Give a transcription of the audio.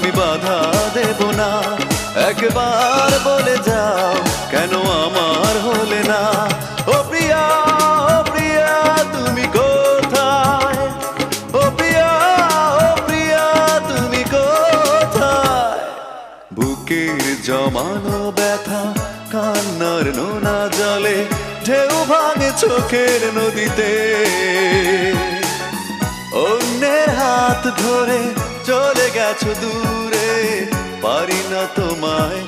আমি বাধা দেব না। একবার বলে যাও কেন আমার হলে না। ও প্রিয়া, ও প্রিয়া তুমি কোথায়? ও প্রিয়া, ও প্রিয়া তুমি কোথায়? বুকের জমানো ব্যথা কান্নার নোনা জলে ঢেউ ভাঙে চোখের নদীতে। অন্যের হাত ধরে চলে গেছো দূরে, পারি না তোমায়